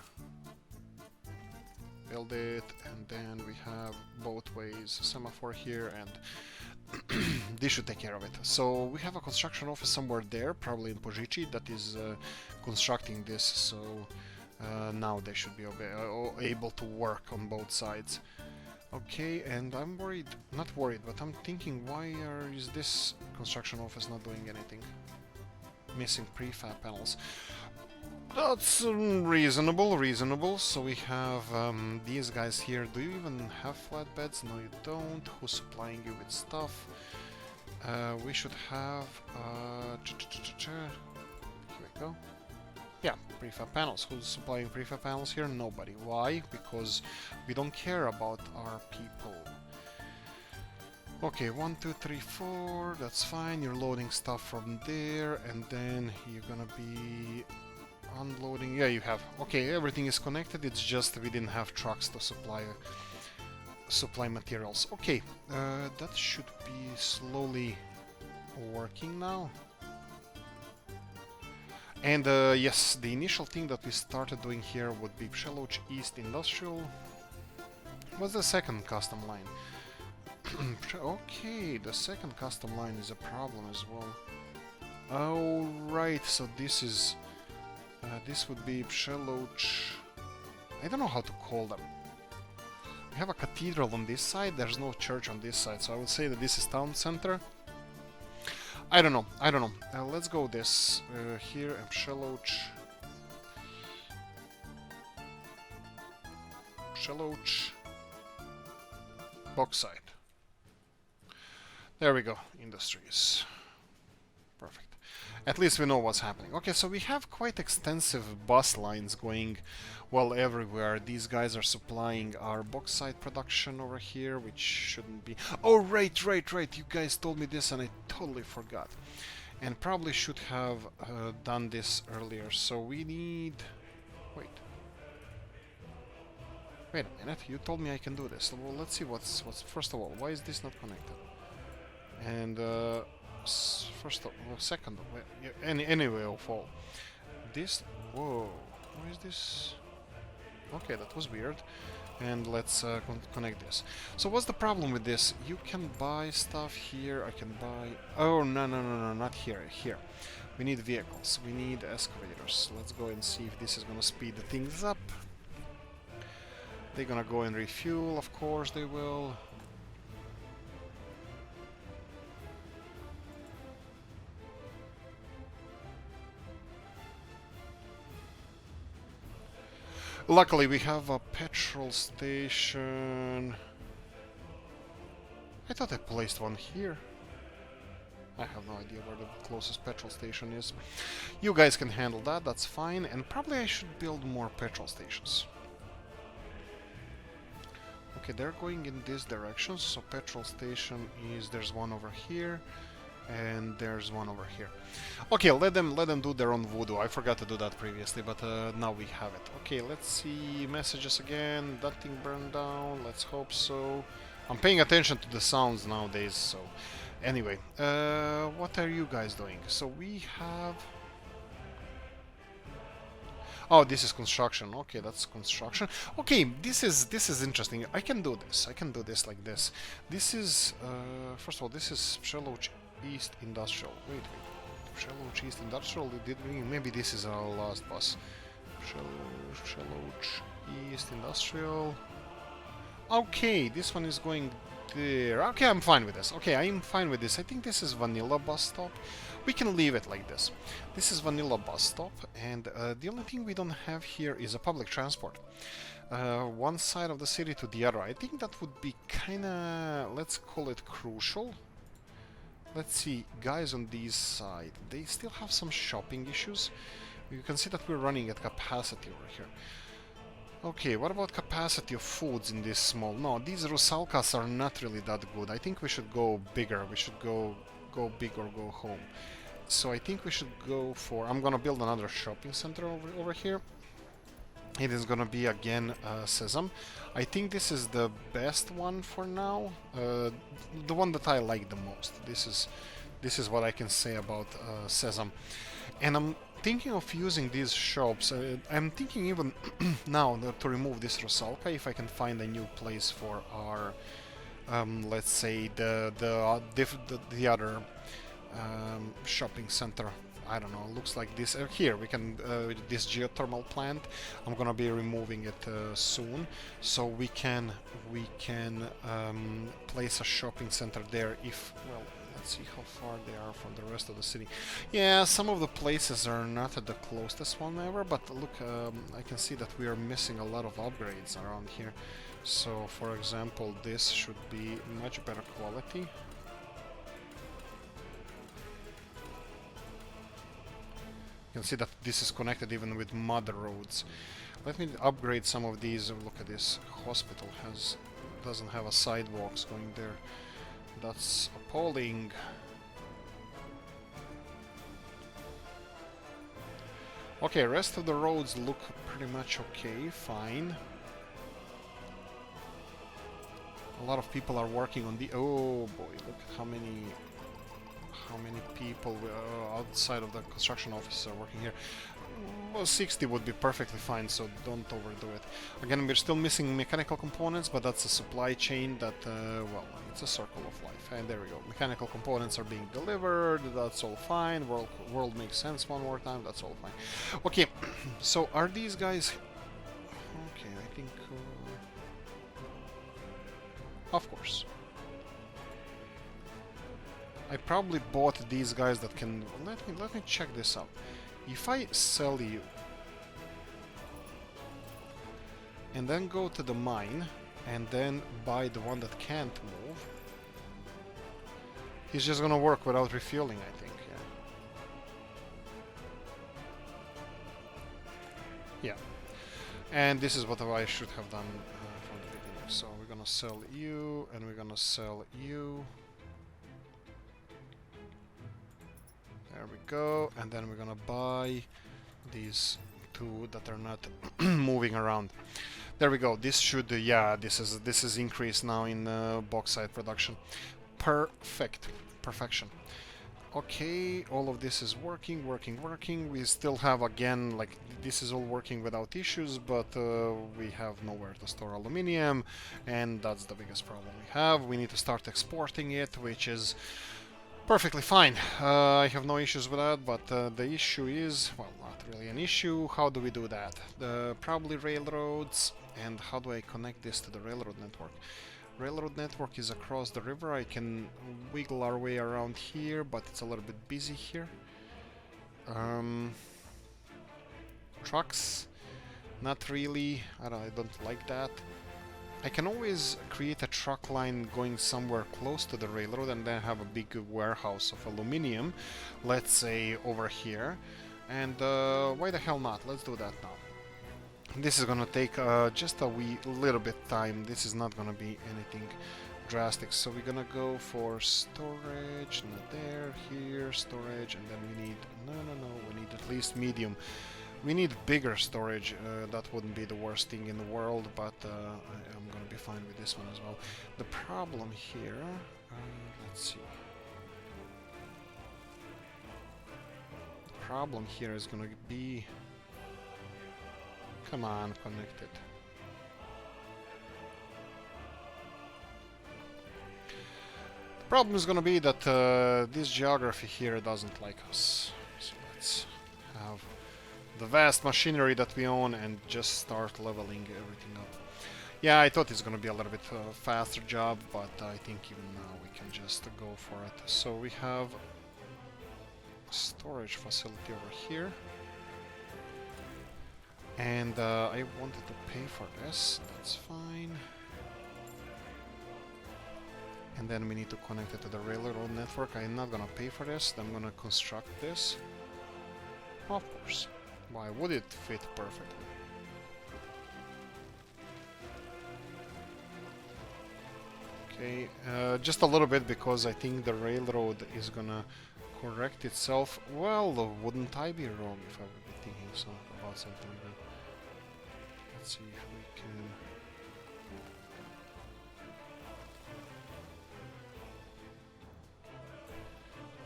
build it, and then we have both ways semaphore here, and this should take care of it. So we have a construction office somewhere there, probably in Požiči, that is constructing this, so now they should be able to work on both sides. Okay, and I'm worried, not worried, but I'm thinking, why is this construction office not doing anything? Missing prefab panels. That's reasonable. So we have these guys here. Do you even have flatbeds? No, you don't. Who's supplying you with stuff? We should have... here we go. Yeah, prefab panels. Who's supplying prefab panels here? Nobody. Why? Because we don't care about our people. Okay, 1, 2, 3, 4. That's fine. You're loading stuff from there, and then you're gonna be unloading. Yeah, you have. Okay, everything is connected. It's just we didn't have trucks to supply materials. Okay, that should be slowly working now. And yes, the initial thing that we started doing here would be Ceanwu East Industrial. What's the second custom line? Okay, the second custom line is a problem as well. Oh, right, so this is... this would be Ceanwu... I don't know how to call them. We have a cathedral on this side, there's no church on this side, so I would say that this is town center. I don't know. Let's go this here, Ceanwu bauxite. There we go, industries. Perfect. At least we know what's happening. Okay, so we have quite extensive bus lines going, well, everywhere. These guys are supplying our bauxite production over here, which shouldn't be... Oh, right. You guys told me this and I totally forgot. And probably should have done this earlier. So we need... Wait a minute, you told me I can do this. Well, let's see what's... First of all, why is this not connected? And... second, anyway of all, this, whoa, what is this? Okay, that was weird. And let's connect this. So what's the problem with this? You can buy stuff here, I can buy... Oh, no, not here, here. We need vehicles, we need excavators. Let's go and see if this is gonna speed the things up. They're gonna go and refuel, of course they will. Luckily, we have a petrol station. I thought I placed one here. I have no idea where the closest petrol station is. You guys can handle that, that's fine. And probably I should build more petrol stations. Okay, they're going in this direction, so petrol station is... There's one over here. And there's one over here. Okay, let them do their own voodoo. I forgot to do that previously, but now we have it. Okay, let's see messages again. That thing burned down. Let's hope so. I'm paying attention to the sounds nowadays, so... Anyway, what are you guys doing? So we have... Oh, this is construction. Okay, that's construction. Okay, this is interesting. I can do this. I can do this like this. This is... first of all, this is Ceanwu East Industrial. Wait. Ceanwu East Industrial, maybe this is our last bus. Ceanwu East Industrial. Okay, this one is going there. Okay, I'm fine with this. Okay, I'm fine with this. I think this is vanilla bus stop. We can leave it like this. This is vanilla bus stop, and the only thing we don't have here is a public transport. One side of the city to the other. I think that would be kinda, let's call it crucial. Let's see, guys on this side, they still have some shopping issues. You can see that we're running at capacity over here. Okay, what about capacity of foods in this small? No, these rusalkas are not really that good. I think we should go bigger. We should go big or go home. So I think we should go for... I'm gonna build another shopping center over here. It is gonna be again Sesam. I think this is the best one for now. The one that I like the most. This is what I can say about Sesam. And I'm thinking of using these shops. I'm thinking even now to remove this Rusalka if I can find a new place for our, let's say the other shopping center. I don't know, looks like this. Here we can, this geothermal plant, I'm gonna be removing it soon, so we can place a shopping center there if, well, let's see how far they are from the rest of the city. Yeah, some of the places are not at the closest one ever, but look, I can see that we are missing a lot of upgrades around here. So, for example, this should be much better quality. You can see that this is connected even with mud roads. Let me upgrade some of these. Look at this. Hospital doesn't have a sidewalks going there. That's appalling. Okay, rest of the roads look pretty much okay, fine. A lot of people are working on the... Oh boy, look how how many people outside of the construction offices are working here. Well, 60 would be perfectly fine, so don't overdo it. Again, we're still missing mechanical components, but that's a supply chain that, well, it's a circle of life. And there we go. Mechanical components are being delivered, that's all fine. World makes sense one more time, that's all fine. Okay, so are these guys... Okay, I think... Of course. I probably bought these guys that can... Let me check this out. If I sell you and then go to the mine and then buy the one that can't move, he's just gonna work without refueling, I think. Yeah. And this is what I should have done from the beginning. So we're gonna sell you and we're gonna sell you. There we go, and then we're gonna buy these two that are not moving around. There we go. This should, yeah, this is increased now in bauxite production. Perfection. Okay, all of this is working. We still have, again, like, this is all working without issues, but we have nowhere to store aluminium, and that's the biggest problem we have. We need to start exporting it, which is perfectly fine. I have no issues with that, but the issue is, well, not really an issue. How do we do that? Probably railroads. And how do I connect this to the railroad network? Railroad network is across the river. I can wiggle our way around here, but it's a little bit busy here. Trucks, not really. I don't like that. I can always create a truck line going somewhere close to the railroad and then have a big warehouse of aluminium, let's say over here. And why the hell not? Let's do that now. This is gonna take just a little bit time. This is not gonna be anything drastic. So we're gonna go for storage, not there, here, storage, and then we need, no, we need at least medium. We need bigger storage. That wouldn't be the worst thing in the world, but I'm gonna be fine with this one as well. The problem here, let's see. The problem here is gonna be, come on, connect it. The problem is gonna be that this geography here doesn't like us. So let's have the vast machinery that we own and just start leveling everything up. Yeah, I thought it's gonna be a little bit faster job, but I think even now we can just go for it. So we have a storage facility over here. And I wanted to pay for this, that's fine. And then we need to connect it to the railroad network. I'm not gonna pay for this, I'm gonna construct this. Of course. Why would it fit perfectly? Okay, just a little bit because I think the railroad is gonna correct itself. Well, wouldn't I be wrong if I would be thinking about something like that? Let's see if we can...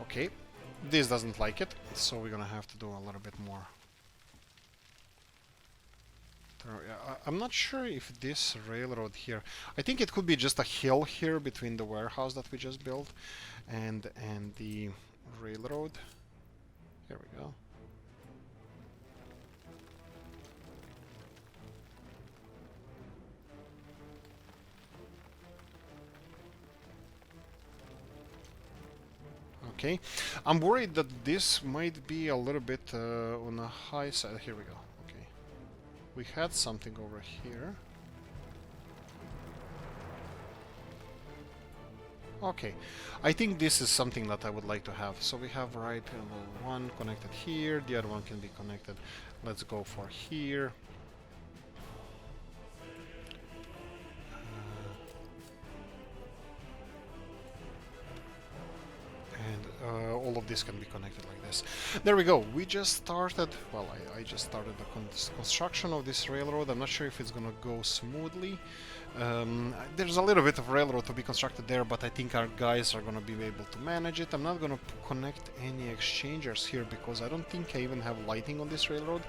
Okay, this doesn't like it, so we're gonna have to do a little bit more. I'm not sure if this railroad here... I think it could be just a hill here between the warehouse that we just built and the railroad. Here we go. Okay, I'm worried that this might be a little bit on the high side. Here we go. Okay, we had something over here. Okay, I think this is something that I would like to have. So we have one connected here, the other one can be connected. Let's go for here. All of this can be connected like this. There we go. We just started, well, I just started the construction of this railroad. I'm not sure if it's gonna go smoothly. There's a little bit of railroad to be constructed there, but I think our guys are gonna be able to manage it. I'm not gonna connect any exchangers here because I don't think I even have lighting on this railroad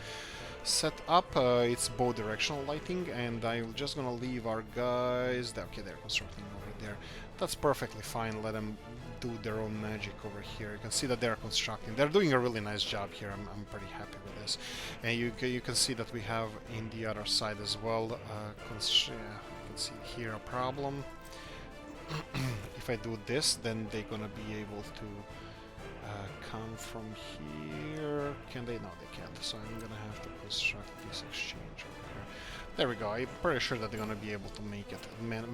set up. It's both directional lighting, and I'm just gonna leave our guys. Okay, they're constructing over there. That's perfectly fine. Let them do their own magic over here. You can see that they're constructing. They're doing a really nice job here. I'm pretty happy with this. And you can see that we have in the other side as well. You can see here a problem. If I do this, then they're gonna be able to come from here. Can they? No, they can't. So I'm gonna have to construct this exchange over here. There we go. I'm pretty sure that they're gonna be able to make it,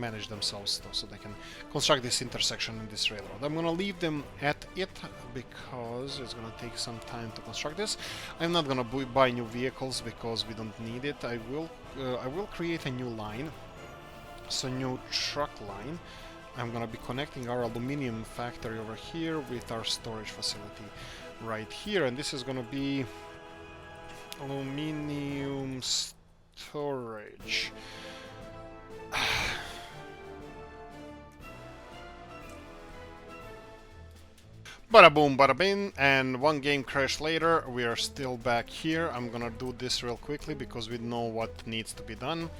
manage themselves though, so they can construct this intersection in this railroad. I'm gonna leave them at it because it's gonna take some time to construct this. I'm not gonna buy new vehicles because we don't need it. I will create a new line, so new truck line. I'm gonna be connecting our aluminium factory over here with our storage facility right here, and this is gonna be Aluminium Storage. Bada boom, bada bing, and one game crash later, we are still back here. I'm gonna do this real quickly because we know what needs to be done.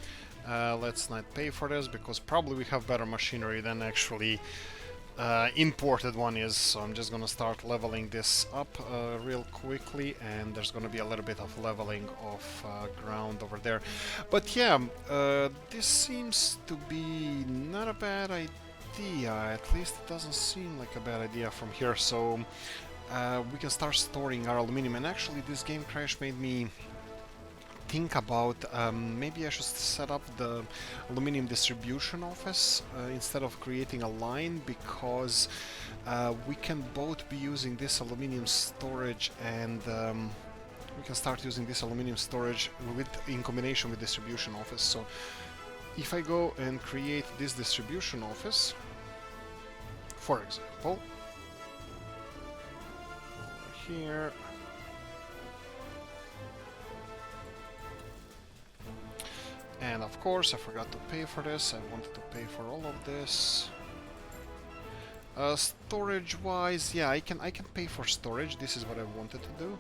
Let's not pay for this because probably we have better machinery than actually imported one is. So I'm just gonna start leveling this up real quickly, and there's gonna be a little bit of leveling of ground over there. But yeah, this seems to be not a bad idea. At least it doesn't seem like a bad idea from here. So we can start storing our aluminium. And actually, this game crash made me think about maybe I should set up the aluminium distribution office instead of creating a line, because we can both be using this aluminium storage, and we can start using this aluminium storage in combination with distribution office. So if I go and create this distribution office, for example, over here, and of course I forgot to pay for this. I wanted to pay for all of this. Storage wise, yeah, I can pay for storage. This is what I wanted to do.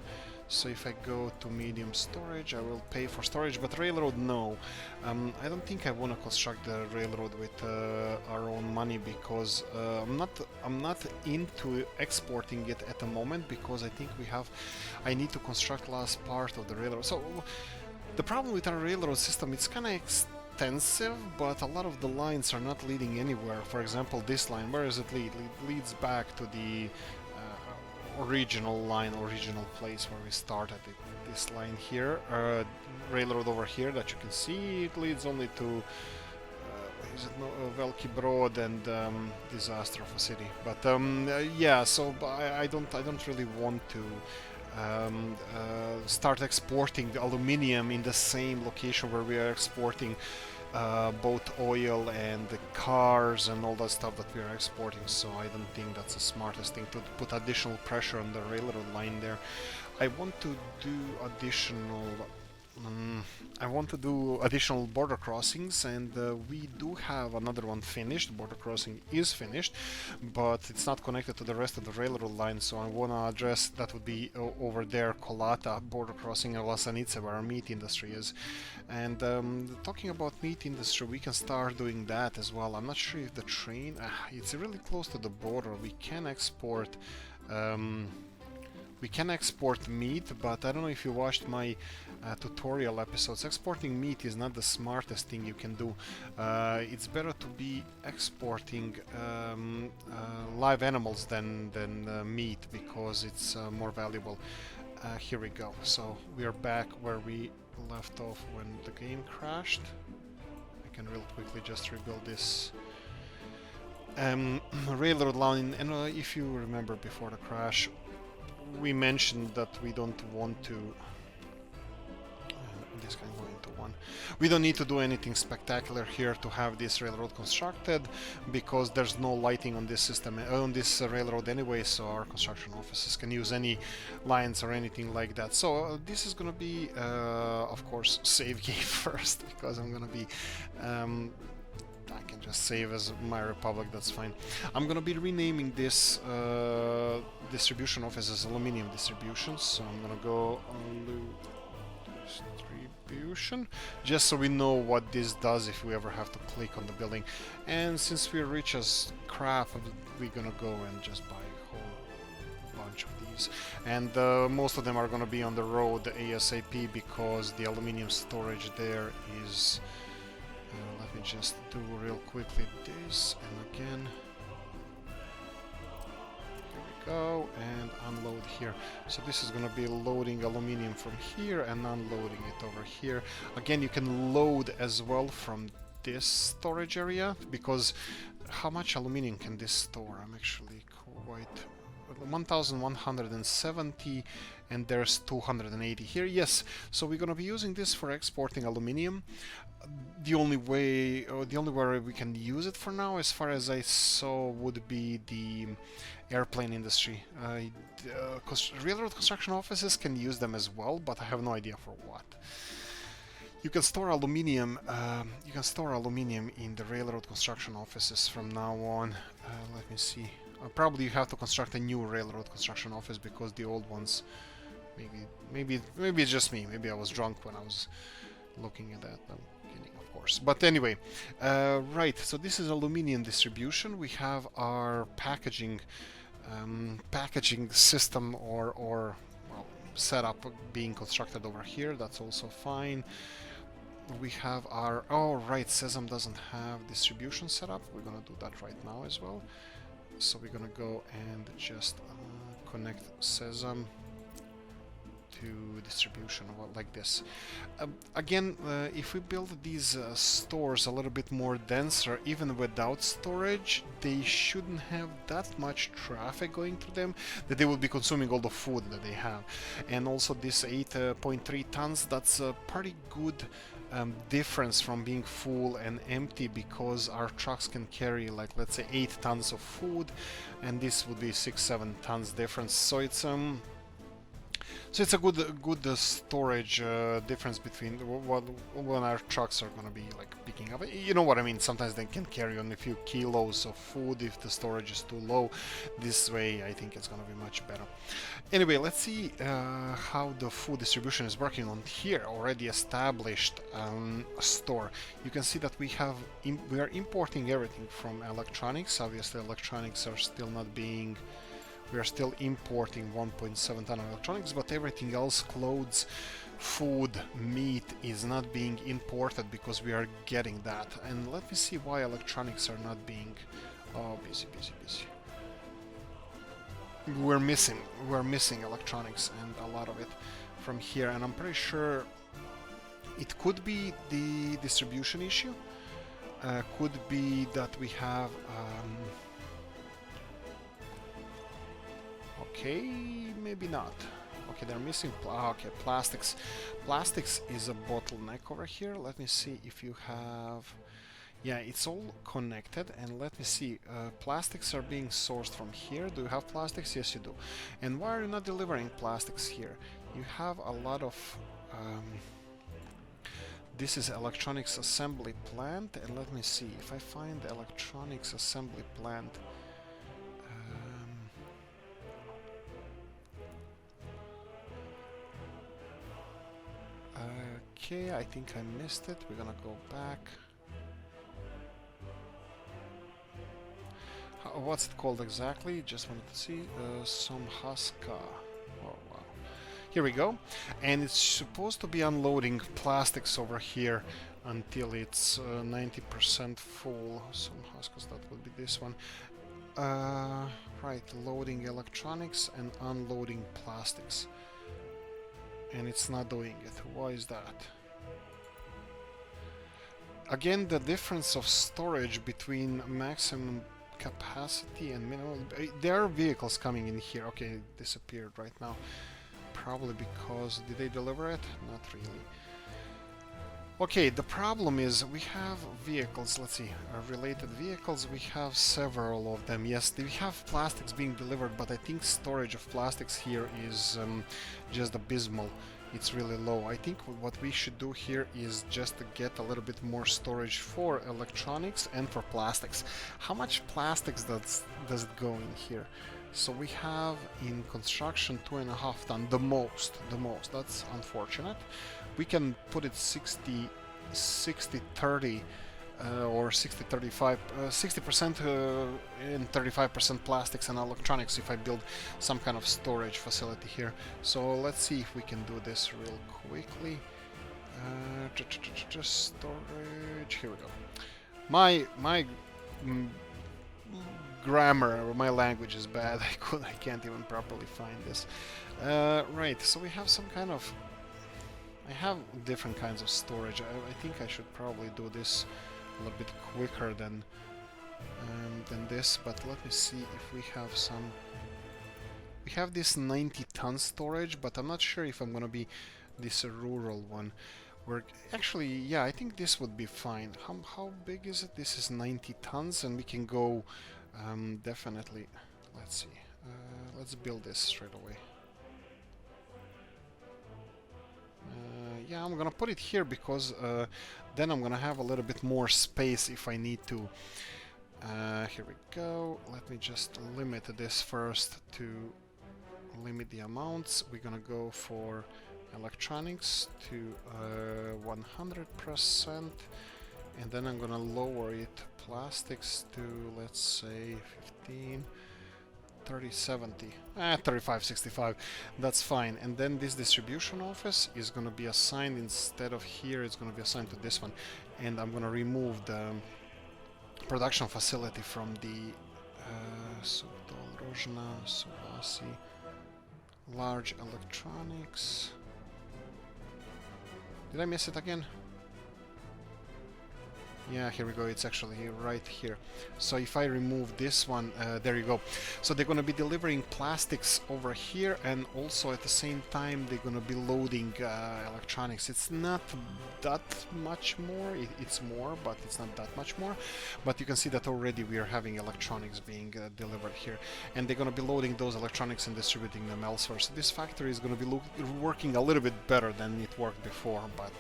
So if I go to medium storage, I will pay for storage, but railroad, no. I don't think I want to construct the railroad with our own money, because I'm not into exporting it at the moment, because I think I need to construct last part of the railroad. So the problem with our railroad system, it's kind of extensive, but a lot of the lines are not leading anywhere. For example, this line, where does it lead? It leads back to the original place where we started. This line here, railroad over here that you can see, it leads only to Veliki Brod and Disaster of a City. But yeah, so I don't really want to start exporting the aluminium in the same location where we are exporting both oil and the cars and all that stuff that we are exporting. So I don't think that's the smartest thing, to put additional pressure on the railroad line there. I want to do additional border crossings, and we do have another one finished. Border crossing is finished, but it's not connected to the rest of the railroad line, so I want to address that. Would be over there, Kolata border crossing in Lasanice, where our meat industry is. And talking about meat industry, we can start doing that as well. I'm not sure if the train, it's really close to the border. We can export meat, but I don't know if you watched my tutorial episodes. Exporting meat is not the smartest thing you can do. It's better to be exporting live animals than meat, because it's more valuable. Here we go. So we are back where we left off when the game crashed. I can real quickly just rebuild this railroad line. And if you remember, before the crash, we mentioned that we don't want to this can go into one. We don't need to do anything spectacular here to have this railroad constructed, because there's no lighting on this system, on this railroad anyway, so our construction offices can use any lines or anything like that. So this is gonna be, of course, save game first, because I'm gonna be I can just save as my republic, that's fine. I'm gonna be renaming this distribution office as Aluminium Distribution, so I'm gonna go Distribution, just so we know what this does if we ever have to click on the building. And since we're rich as crap, we're gonna go and just buy a whole bunch of these. And most of them are gonna be on the road ASAP, because the aluminium storage there is... let me just do real quickly this, and again, here we go, and unload here. So this is gonna be loading aluminium from here and unloading it over here. Again, you can load as well from this storage area, because how much aluminium can this store? I'm actually quite... 1170, and there's 280 here. Yes, so we're gonna be using this for exporting aluminium. The only way, or the only way we can use it for now, as far as I saw, would be the airplane industry. Railroad construction offices can use them as well, but I have no idea for what. You can store aluminium. You can store aluminium in the railroad construction offices from now on. Let me see. Probably you have to construct a new railroad construction office, because the old ones, maybe it's just me. Maybe I was drunk when I was looking at that. I'm kidding, of course. But anyway, right. So this is aluminium distribution. We have our packaging system or well, setup being constructed over here. That's also fine. We have our... oh right, Sesam doesn't have distribution setup. We're gonna do that right now as well. So we're gonna go and just connect Sesam to distribution, like this. Again, if we build these stores a little bit more denser, even without storage, they shouldn't have that much traffic going through them, that they will be consuming all the food that they have. And also this 8.3 tons, that's a pretty good difference from being full and empty, because our trucks can carry, like, let's say 8 tons of food, and this would be 6-7 tons difference. So it's a good storage difference between when our trucks are gonna be like picking up. You know what I mean? Sometimes they can carry on a few kilos of food if the storage is too low. This way, I think it's gonna be much better. Anyway, let's see how the food distribution is working on here. Already established store. You can see that we are importing everything from electronics. Obviously, electronics are still not being... we are still importing 1.7 ton of electronics, but everything else, clothes, food, meat, is not being imported, because we are getting that. And let me see why electronics are not being... oh, busy. We're missing electronics, and a lot of it from here, and I'm pretty sure it could be the distribution issue. Could be that we have... okay, maybe not. Okay, they're missing... okay, plastics. Plastics is a bottleneck over here. Let me see if you have... yeah, it's all connected, and let me see. Plastics are being sourced from here. Do you have plastics? Yes, you do. And why are you not delivering plastics here? You have a lot of... this is electronics assembly plant, and let me see if I find the electronics assembly plant. Okay, I think I missed it. We're gonna go back. What's it called exactly? Just wanted to see. Somhaska. Oh, wow. Here we go. And it's supposed to be unloading plastics over here until it's 90% full. Somhaskas, that would be this one. Right, loading electronics and unloading plastics. And it's not doing it. Why is that? Again, the difference of storage between maximum capacity and minimum... there are vehicles coming in here. Okay, it disappeared right now. Probably because... did they deliver it? Not really. Okay, the problem is we have vehicles, let's see, related vehicles, we have several of them. Yes, we have plastics being delivered, but I think storage of plastics here is just abysmal. It's really low. I think what we should do here is just to get a little bit more storage for electronics and for plastics. How much plastics does it go in here? So we have in construction 2.5 tons, the most. That's unfortunate. We can put it 60 30 or 60 35 60% and 35% plastics and electronics if I build some kind of storage facility here. So let's see if we can do this real quickly. Just storage, here we go. My grammar or my language is bad. I can't even properly find this. Right, so we have some kind of, I have different kinds of storage. I think I should probably do this a little bit quicker than this, but let me see if we have some. We have this 90-ton storage, but I'm not sure if I'm gonna be this rural one. We're actually, yeah, I think this would be fine. How big is it? This is 90 tons, and we can go definitely. Let's see. Let's build this straight away. Yeah, I'm gonna put it here because then I'm gonna have a little bit more space if I need to. Here we go. Let me just limit this first to limit the amounts. We're gonna go for electronics to 100%, and then I'm gonna lower it plastics to, let's say, 15. 3070, 3565, that's fine. And then this distribution office is going to be assigned, instead of here, it's going to be assigned to this one. And I'm going to remove the production facility from the Subdolrozhna, Subasi, large electronics. Did I miss it again? Yeah, here we go, it's actually right here. So if I remove this one, there you go. So they're going to be delivering plastics over here, and also at the same time they're going to be loading electronics. It's not that much more, it's more, but it's not that much more. But you can see that already we are having electronics being delivered here. And they're going to be loading those electronics and distributing them elsewhere. So this factory is going to be working a little bit better than it worked before, but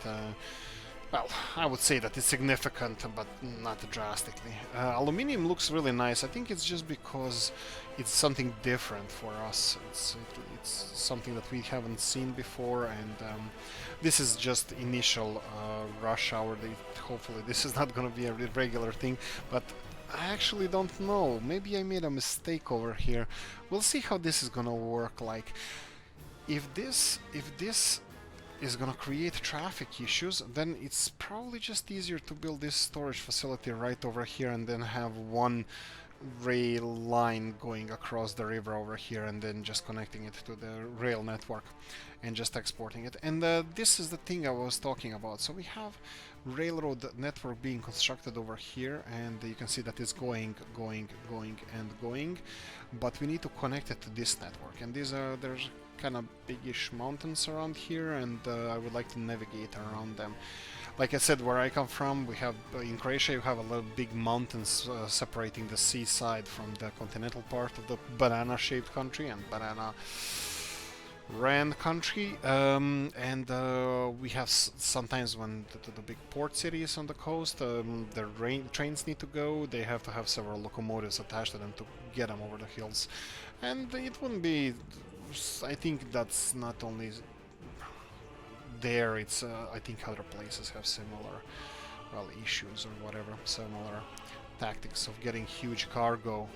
well, I would say that it's significant, but not drastically. Aluminium looks really nice. I think it's just because it's something different for us. It's something that we haven't seen before, and this is just initial rush hour. Hopefully this is not going to be a regular thing, but I actually don't know. Maybe I made a mistake over here. We'll see how this is going to work. Like, if this is gonna create traffic issues, then it's probably just easier to build this storage facility right over here and then have one rail line going across the river over here and then just connecting it to the rail network and just exporting it. And this is the thing I was talking about. So we have railroad network being constructed over here, and you can see that it's going, but we need to connect it to this network, and there's kind of biggish mountains around here, and I would like to navigate around them. Like I said, where I come from, we have in Croatia you have a lot of big mountains separating the seaside from the continental part of the banana-shaped country and banana ran country, and we have sometimes when the big port cities on the coast, the trains need to go, they have to have several locomotives attached to them to get them over the hills, and it wouldn't be, I think that's not only there, it's I think other places have similar, well, issues or whatever, similar tactics of getting huge cargo,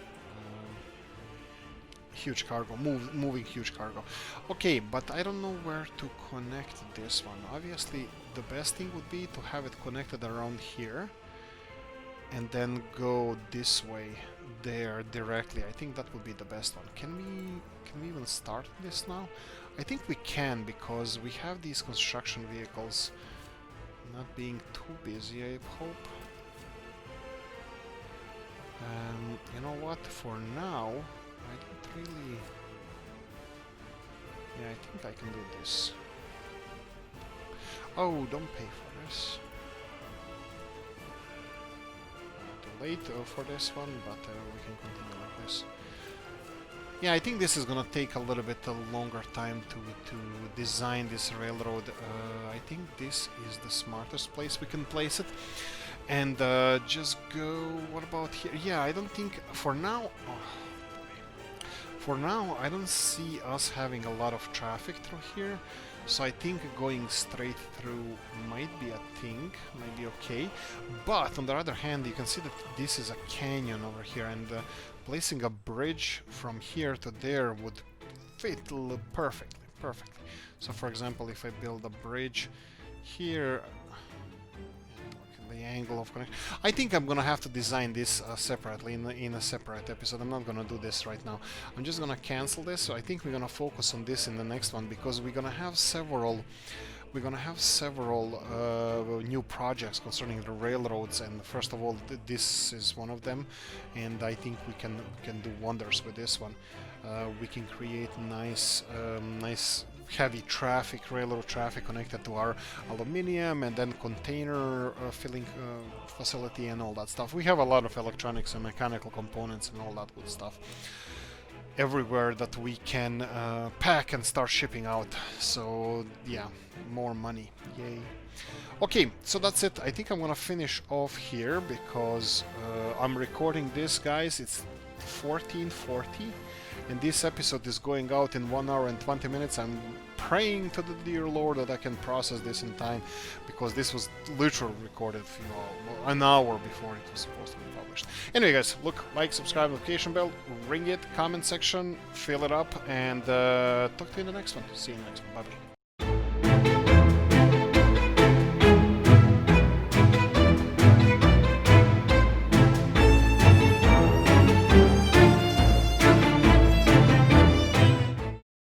moving huge cargo. Okay, but I don't know where to connect this one. Obviously, the best thing would be to have it connected around here and then go this way there directly. I think that would be the best one. Can we even start this now? I think we can, because we have these construction vehicles not being too busy, I hope. You know what, for now I don't really... Yeah, I think I can do this. Oh, don't pay for this. late for this one, but we can continue like this. Yeah, I think this is gonna take a little bit longer time to design this railroad. I think this is the smartest place we can place it. And just go... what about here? Yeah, I don't think... for now... for now, I don't see us having a lot of traffic through here. So I think going straight through might be a thing, might be okay. But on the other hand, you can see that this is a canyon over here, and placing a bridge from here to there would fit perfectly. So for example, if I build a bridge here, the angle of connection, I think I'm gonna have to design this separately in a separate episode. I'm not gonna do this right now. I'm just gonna cancel this. So I think we're gonna focus on this in the next one, because we're gonna have several new projects concerning the railroads, and first of all, this is one of them, and I think we can do wonders with this one. We can create nice heavy traffic, railroad traffic connected to our aluminium, and then container filling facility and all that stuff. We have a lot of electronics and mechanical components and all that good stuff everywhere that we can pack and start shipping out. So yeah, more money, yay. Okay, so that's it. I think I'm gonna finish off here, because I'm recording this, guys. It's 14:40, and this episode is going out in 1 hour and 20 minutes. I'm praying to the dear Lord that I can process this in time, because this was literally recorded, you know, an hour before it was supposed to be published. Anyway, guys, look, like, subscribe, notification bell, ring it, comment section, fill it up, and talk to you in the next one. See you in the next one. Bye bye.